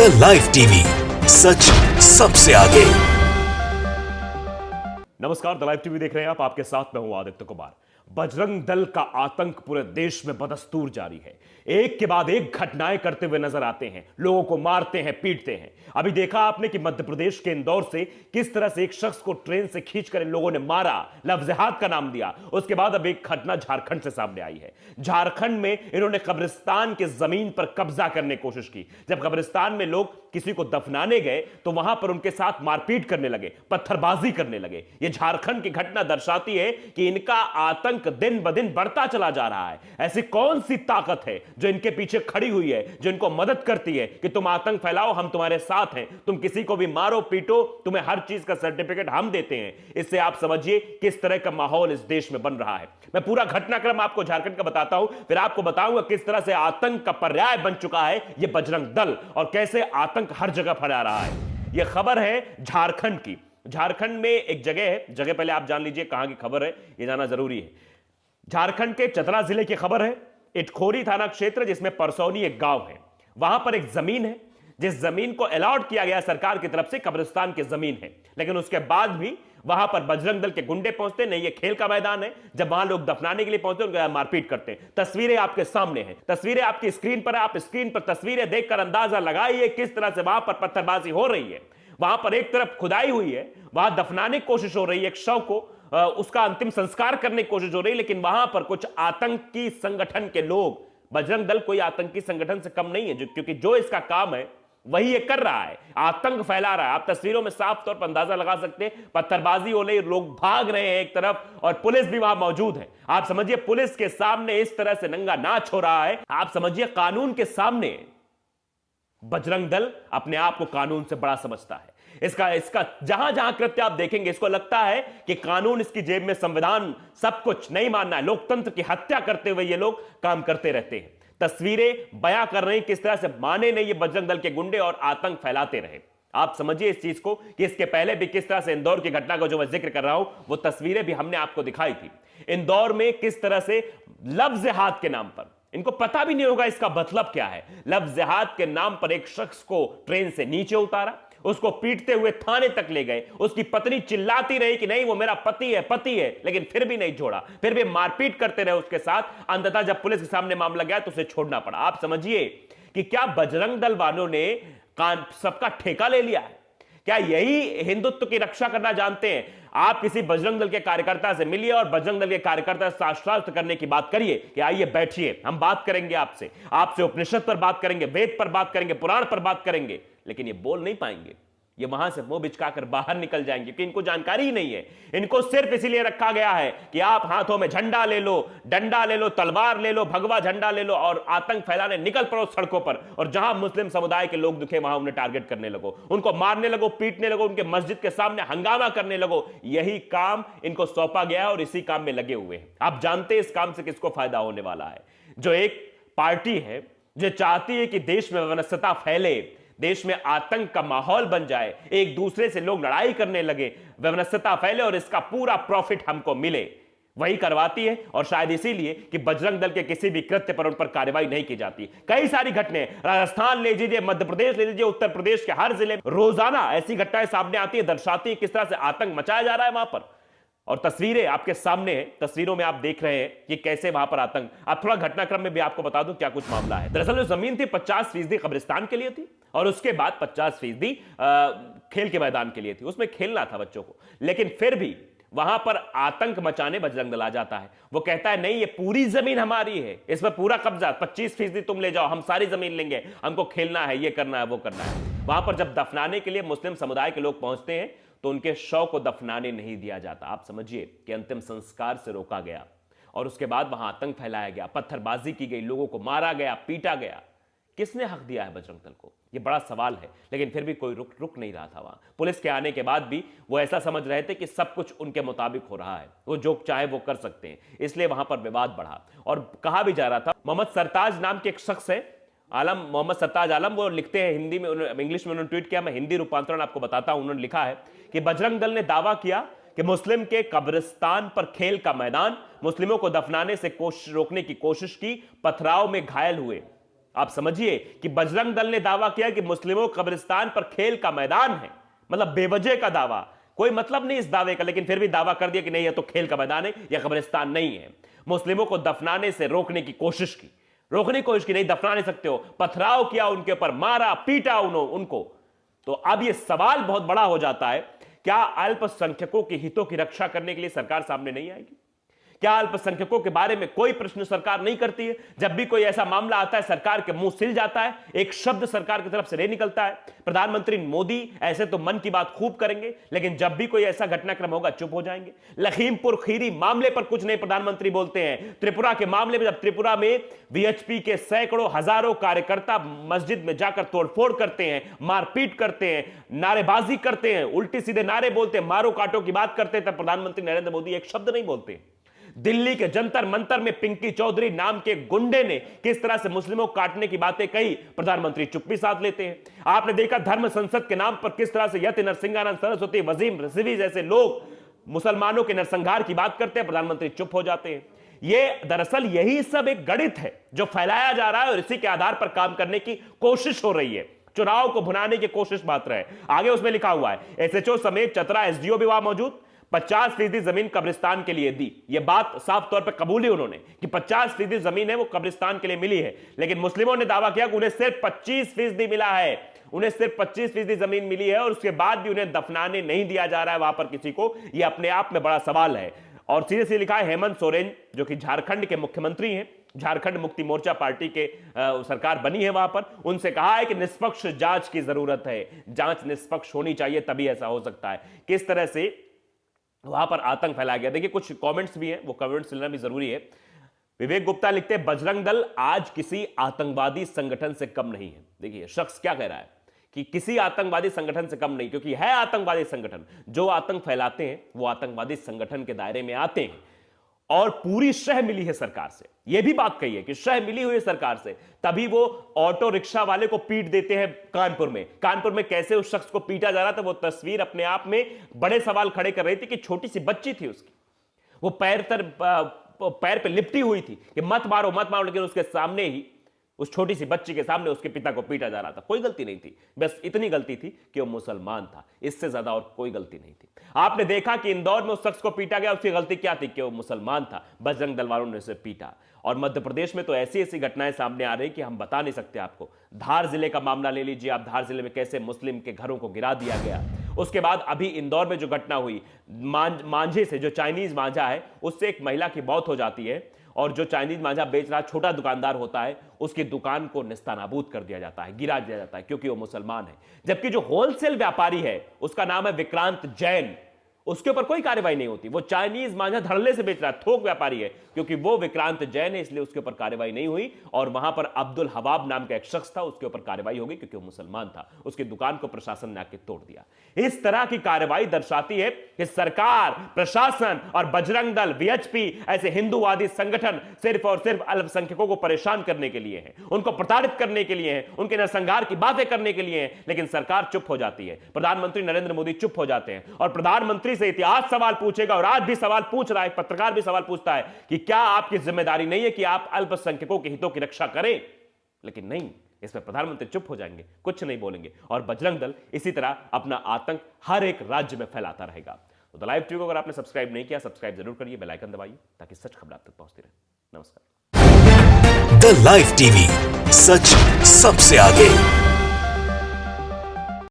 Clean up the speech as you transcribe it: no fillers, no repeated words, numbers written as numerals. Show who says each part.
Speaker 1: The live TV, सच सबसे आगे।
Speaker 2: नमस्कार, द लाइव टीवी देख रहे हैं आप। आपके साथ मैं हूं आदित्य कुमार। बजरंग दल का आतंक पूरे देश में बदस्तूर जारी है। एक के बाद एक घटनाएं करते हुए नजर आते हैं, लोगों को मारते हैं, पीटते हैं। अभी देखा आपने कि मध्य प्रदेश के इंदौर से किस तरह से एक शख्स को ट्रेन से खींचकर इन लोगों ने मारा, लफ्ज़-ए-जिहाद का नाम दिया। उसके बाद अब एक घटना झारखंड से सामने आई है। झारखंड में इन्होंने कब्रिस्तान की जमीन पर कब्जा करने की कोशिश की। जब कब्रिस्तान में लोग किसी को दफनाने गए तो वहां पर उनके साथ मारपीट करने लगे, पत्थरबाजी करने लगे। यह झारखंड की घटना दर्शाती है कि इनका आतंक दिन ब दिन बढ़ता चला जा रहा है। ऐसी कौन सी ताकत है जो इनके पीछे खड़ी हुई है, जो इनको मदद करती है कि तुम आतंक फैलाओ, हम तुम्हारे साथ हैं, तुम किसी को भी मारो पीटो, तुम्हें हर चीज का सर्टिफिकेट हम देते हैं। इससे आप समझिए किस तरह का माहौल इस देश में बन रहा है। मैं पूरा घटनाक्रम आपको झारखंड का बताता हूं, फिर आपको बताऊंगा किस तरह से आतंक का पर्याय बन चुका है यह बजरंग दल और कैसे आतंक हर जगह फैला रहा है। यह खबर है झारखंड की। झारखंड में एक जगह है, जगह पहले आप जान लीजिए कहां की खबर है, यह जाना जरूरी है। झारखंड के चतरा जिले की खबर है। इटखोरी थाना क्षेत्र, जिसमें परसौनी एक गांव है, वहां पर एक जमीन है जिस जमीन को अलॉट किया गया सरकार की तरफ से, कब्रिस्तान की जमीन है। लेकिन उसके बाद भी वहां पर बजरंग दल के गुंडे पहुंचते नहीं। ये खेल का मैदान है, जब वहां लोग दफनाने के लिए पहुंचते उनका मारपीट करते हैं। तस्वीरें आपके सामने हैं, तस्वीरें आपकी स्क्रीन पर है। आप स्क्रीन पर तस्वीरें देखकर अंदाजा लगाइए किस तरह से वहां पर पत्थरबाजी हो रही है। वहां पर एक तरफ खुदाई हुई है, वहां दफनाने की कोशिश हो रही है, एक शव को उसका अंतिम संस्कार करने की कोशिश हो रही है। लेकिन वहां पर कुछ आतंकी संगठन के लोग, बजरंग दल कोई आतंकी संगठन से कम नहीं है, क्योंकि जो इसका काम है वही ये कर रहा है, आतंक फैला रहा है। आप तस्वीरों में साफ तौर पर अंदाजा लगा सकते हैं, पत्थरबाजी हो रही, लोग भाग रहे हैं एक तरफ और पुलिस भी वहां मौजूद है। आप समझिए पुलिस के सामने इस तरह से नंगा नाच हो रहा है। आप समझिए कानून के सामने बजरंग दल अपने आप को कानून से बड़ा समझता है। इसका जहां जहां कृत्य आप देखेंगे, इसको लगता है कि कानून इसकी जेब में, संविधान सब कुछ नहीं मानना है। लोकतंत्र की हत्या करते हुए ये लोग काम करते रहते हैं। तस्वीरें बयां कर रही किस तरह से माने नहीं ये बजरंग दल के गुंडे और आतंक फैलाते रहे। आप समझिए इस चीज को कि इसके पहले भी किस तरह से इंदौर की घटना का जो मैं जिक्र कर रहा हूं, वो तस्वीरें भी हमने आपको दिखाई थी। इंदौर में किस तरह से लफ्ज़-ए-जिहाद के नाम पर, इनको पता भी नहीं होगा इसका मतलब क्या है, लफ्ज़-ए-जिहाद के नाम पर एक शख्स को ट्रेन से नीचे उतारा, उसको पीटते हुए थाने तक ले गए। उसकी पत्नी चिल्लाती रही कि नहीं वो मेरा पति है, पति है, लेकिन फिर भी नहीं छोड़ा, फिर भी मारपीट करते रहे उसके साथ। अंततः जब पुलिस के सामने मामला गया तो उसे छोड़ना पड़ा। आप समझिए कि क्या बजरंग दल वालों ने सबका ठेका ले लिया है? क्या यही हिंदुत्व की रक्षा करना जानते हैं? आप किसी बजरंग दल के कार्यकर्ता से मिलिए और बजरंग दल के कार्यकर्ता से आश्वस्त करने की बात करिए कि आइए बैठिए, हम बात करेंगे आपसे उपनिषद पर बात करेंगे, वेद पर बात करेंगे, पुराण पर बात करेंगे। लेकिन ये बोल नहीं पाएंगे, ये वहां से मुंह बिचकाकर बाहर निकल जाएंगे, क्योंकि इनको जानकारी ही नहीं है। इनको सिर्फ इसीलिए रखा गया है कि आप हाथों में झंडा ले लो, डंडा ले लो, तलवार ले लो, भगवा झंडा ले लो और आतंक फैलाने निकल पड़ो सड़कों पर। और जहां मुस्लिम समुदाय के लोग दिखे वहां उन्हें टारगेट करने लगो, उनको मारने लगो, पीटने लगो, उनके मस्जिद के सामने हंगामा करने लगो। यही काम इनको सौंपा गया है और इसी काम में लगे हुए हैं। आप जानते हैं इस काम से किसको फायदा होने वाला है? जो एक पार्टी है जो चाहती है कि देश में वैमनस्यता फैले, देश में आतंक का माहौल बन जाए, एक दूसरे से लोग लड़ाई करने लगे, वैमनस्यता फैले और इसका पूरा प्रॉफिट हमको मिले, वही करवाती है। और शायद इसीलिए कि बजरंग दल के किसी भी कृत्य पर उन पर कार्रवाई नहीं की जाती। कई सारी घटनाएं, राजस्थान ले लीजिए, मध्य प्रदेश ले लीजिए, उत्तर प्रदेश के हर जिले में रोजाना ऐसी घटनाएं सामने आती है, दर्शाती है किस तरह से आतंक मचाया जा रहा है वहां पर। और तस्वीरें आपके सामने हैं, तस्वीरों में आप देख रहे हैं कि कैसे वहां पर आतंक। आप थोड़ा घटनाक्रम में भी आपको बता दूं क्या कुछ मामला है। दरअसल जो जमीन थी 50% कब्रिस्तान के लिए थी और उसके बाद 50% खेल के मैदान के लिए थी, उसमें खेलना था बच्चों को। लेकिन फिर भी वहां पर आतंक मचाने बजरंग दल आ जाता है। वो कहता है नहीं ये पूरी जमीन हमारी है, इस पर पूरा कब्जा, 25% तुम ले जाओ, हम सारी जमीन लेंगे, हमको खेलना है, ये करना है, वो करना है। वहां पर जब दफनाने के लिए मुस्लिम समुदाय के लोग पहुंचते हैं तो उनके शव को दफनाने नहीं दिया जाता। आप समझिए कि अंतिम संस्कार से रोका गया और उसके बाद वहां आतंक फैलाया गया, पत्थरबाजी की गई, लोगों को मारा गया, पीटा गया। किसने हक दिया है बजरंग दल को? यह बड़ा सवाल है। लेकिन फिर भी कोई रुक नहीं रहा था वहां। पुलिस के आने के बाद भी वो ऐसा समझ रहे थे कि सब कुछ उनके मुताबिक हो रहा है, वो जो चाहे वो कर सकते हैं। इसलिए वहां पर विवाद बढ़ा और कहा भी जा रहा था, मोहम्मद सरताज नाम के एक शख्स है, आलम, मोहम्मद सरताज आलम, वो लिखते हैं हिंदी में, इंग्लिश में उन्होंने ट्वीट किया, मैं हिंदी रूपांतरण आपको बताता हूं। उन्होंने लिखा है कि बजरंग दल ने दावा किया कि मुस्लिम के कब्रिस्तान पर खेल का मैदान, मुस्लिमों को दफनाने से रोकने की कोशिश की, पथराव में घायल हुए। आप समझिए कि बजरंग दल ने दावा किया कि मुस्लिमों कब्रिस्तान पर खेल का मैदान है, मतलब बेवजह का दावा, कोई मतलब नहीं इस दावे का, लेकिन फिर भी दावा कर दिया कि नहीं, यह तो खेल का मैदान है, यह कब्रिस्तान नहीं है। मुस्लिमों को दफनाने से रोकने की कोशिश की, नहीं, दफना नहीं सकते हो, पथराव किया उनके ऊपर, मारा पीटा उनको। तो अब यह सवाल बहुत बड़ा हो जाता है, क्या अल्पसंख्यकों के हितों की रक्षा करने के लिए सरकार सामने नहीं आएगी? क्या अल्पसंख्यकों के बारे में कोई प्रश्न सरकार नहीं करती है? जब भी कोई ऐसा मामला आता है सरकार के मुंह सिल जाता है, एक शब्द सरकार की तरफ से नहीं निकलता है। प्रधानमंत्री मोदी ऐसे तो मन की बात खूब करेंगे, लेकिन जब भी कोई ऐसा घटनाक्रम होगा चुप हो जाएंगे। लखीमपुर खीरी मामले पर कुछ नहीं प्रधानमंत्री बोलते हैं। त्रिपुरा के मामले में जब त्रिपुरा में वीएचपी के सैकड़ों हजारों कार्यकर्ता मस्जिद में जाकर तोड़फोड़ करते हैं, मारपीट करते हैं, नारेबाजी करते हैं, उल्टे सीधे नारे बोलते हैं, मारो काटो की बात करते हैं, तब प्रधानमंत्री नरेंद्र मोदी एक शब्द नहीं बोलते। दिल्ली के जंतर मंतर में पिंकी चौधरी नाम के गुंडे ने किस तरह से मुस्लिमों को काटने की बातें कही, प्रधानमंत्री चुप्पी साध लेते हैं। आपने देखा धर्म संसद के नाम पर किस तरह से यति नरसिंहानंद सरस्वती, वजीम रिजवी जैसे लोग मुसलमानों के नरसंहार की बात करते हैं, प्रधानमंत्री चुप हो जाते हैं। ये दरअसल यही सब एक गणित है जो फैलाया जा रहा है और इसी के आधार पर काम करने की कोशिश हो रही है। चुनाव को भुनाने की कोशिश मात्र है। आगे उसमें लिखा हुआ है, एसएचओ समेत चतरा एसडीओ भी वहां मौजूद, 50% जमीन कब्रिस्तान के लिए दी। यह बात साफ तौर पर कबूली उन्होंने कि 50% जमीन है वो कब्रिस्तान के लिए मिली है, लेकिन मुस्लिमों ने दावा किया कि उन्हें सिर्फ 25% मिला है, उन्हें सिर्फ 25% जमीन मिली है और उसके बाद भी उन्हें दफनाने नहीं दिया जा रहा है वहां पर किसी को। यह अपने आप में बड़ा सवाल है। और सीधे सीधे लिखा है, हेमंत सोरेन जो कि झारखंड के मुख्यमंत्री हैं, झारखंड मुक्ति मोर्चा पार्टी के सरकार बनी है वहां पर, उनसे कहा है कि निष्पक्ष जांच की जरूरत है, जांच निष्पक्ष होनी चाहिए, तभी ऐसा हो सकता है। किस तरह से वहां पर आतंक फैलाया गया, देखिए कुछ कमेंट्स भी हैं, वो कमेंट्स लेना भी जरूरी है। विवेक गुप्ता लिखते हैं, बजरंग दल आज किसी आतंकवादी संगठन से कम नहीं है। देखिए शख्स क्या कह रहा है कि किसी आतंकवादी संगठन से कम नहीं, क्योंकि है आतंकवादी संगठन। जो आतंक फैलाते हैं वो आतंकवादी संगठन के दायरे में आते हैं और पूरी शह मिली है सरकार से। यह भी बात कही है कि शह मिली हुई है सरकार से, तभी वो ऑटो रिक्शा वाले को पीट देते हैं कानपुर में कैसे उस शख्स को पीटा जा रहा था, वो तस्वीर अपने आप में बड़े सवाल खड़े कर रही थी कि छोटी सी बच्ची थी उसकी, वो पैर पे लिपटी हुई थी कि मत मारो, लेकिन उसके सामने ही, उस छोटी सी बच्ची के सामने उसके पिता को पीटा जा रहा था। कोई गलती नहीं थी, बस इतनी गलती थी कि वो मुसलमान था, इससे ज्यादा और कोई गलती नहीं थी। आपने देखा कि इंदौर में उस शख्स को पीटा गया, उसकी गलती क्या थी कि वो मुसलमान था, बजरंग दल वालों ने उसे पीटा। और मध्य प्रदेश में तो ऐसी ऐसी घटनाएं सामने आ रही कि हम बता नहीं सकते आपको। धार जिले का मामला ले लीजिए आप, धार जिले में कैसे मुस्लिम के घरों को गिरा दिया गया। उसके बाद अभी इंदौर में जो घटना हुई, मांझे से, जो चाइनीज मांझा है, उससे एक महिला की मौत हो जाती है और जो चाइनीज मांझा बेच रहा छोटा दुकानदार होता है, उसकी दुकान को निस्तानाबूद कर दिया जाता है, गिरा दिया जाता है, क्योंकि वो मुसलमान है। जबकि जो होलसेल व्यापारी है उसका नाम है विक्रांत जैन, उसके ऊपर कोई कार्रवाई नहीं होती। वो चाइनीज मांझा धड़ल्ले से बेच रहा है, थोक व्यापारी है, क्योंकि वो विक्रांत जैन है, इसलिए उसके ऊपर कार्रवाई नहीं हुई। और वहां पर अब्दुल हवाब नाम का एक शख्स था, उसके ऊपर कार्रवाई होगी क्योंकि वो मुसलमान था, उसकी दुकान को प्रशासन ने आके तोड़ दिया। इस तरह की कार्रवाई दर्शाती है कि सरकार, प्रशासन और बजरंग दल, वीएचपी ऐसे हिंदूवादी संगठन सिर्फ और सिर्फ अल्पसंख्यकों को परेशान करने के लिए है, उनको प्रताड़ित करने के लिए है, उनके नरसंहार की बातें करने के लिए है। लेकिन सरकार चुप हो जाती है, प्रधानमंत्री नरेंद्र मोदी चुप हो जाते हैं। और प्रधानमंत्री से इतिहास सवाल पूछेगा और आज भी सवाल पूछ रहा है, पत्रकार भी सवाल पूछता है कि क्या आपकी जिम्मेदारी नहीं है कि आप अल्पसंख्यकों के हितों की रक्षा करें? लेकिन नहीं, इस पर प्रधानमंत्री चुप हो जाएंगे, कुछ नहीं बोलेंगे। और बजरंग दल इसी तरह अपना आतंक हर एक राज्य में फैलाता रहेगा। तो द लाइव टीवी को अगर आपने सब्सक्राइब नहीं किया, सब्सक्राइब जरूर करिए, बेल आइकन दबाइए ताकि सच खबर आप तक पहुंचती रहे। नमस्कार।
Speaker 1: द लाइव टीवी, सच सबसे आगे।